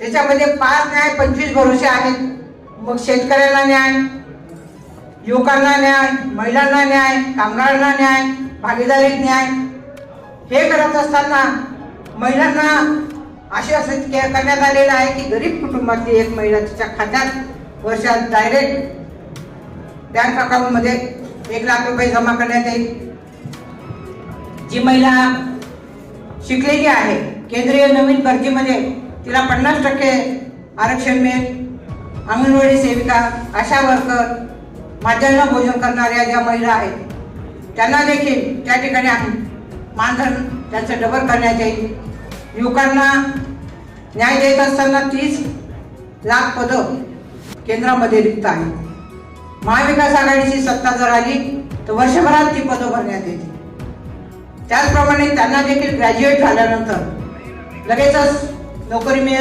त्याच्यामध्ये 5 न्याय 25 भरोसे आहेत. मग शेतकऱ्यांना न्याय, युवकांना न्याय, महिलांना न्याय, कामगारांना न्याय, भागीदारीत न्याय हे करत असताना महिलांना आश्वासित करण्यात आलेलं आहे की गरीब कुटुंबातली एक महिला तिच्या खात्यात वर्षात डायरेक्ट बँक अकाउंटमध्ये 1 लाख रुपये जमा करण्यात येईल. जी महिला शिकलेली आहे, केंद्रीय नवीन भरतीमध्ये तिला 50% आरक्षण मिळेल. अंगणवाडी सेविका, आशा वर्कर, माध्यान्ह भोजन करणाऱ्या ज्या महिला आहेत त्यांना देखील त्या ठिकाणी मानधन त्यांचं डबल करण्यात येईल. युवकांना न्याय देत असताना 30 लाख पदं केंद्रामध्ये रिक्त आहेत. महाविकास आघाडीची सत्ता जर आली तर वर्षभरात ती पदं भरण्यात येतील. त्याचप्रमाणे त्यांना देखील ग्रॅज्युएट झाल्यानंतर लगेचच नोकरी मिळेल.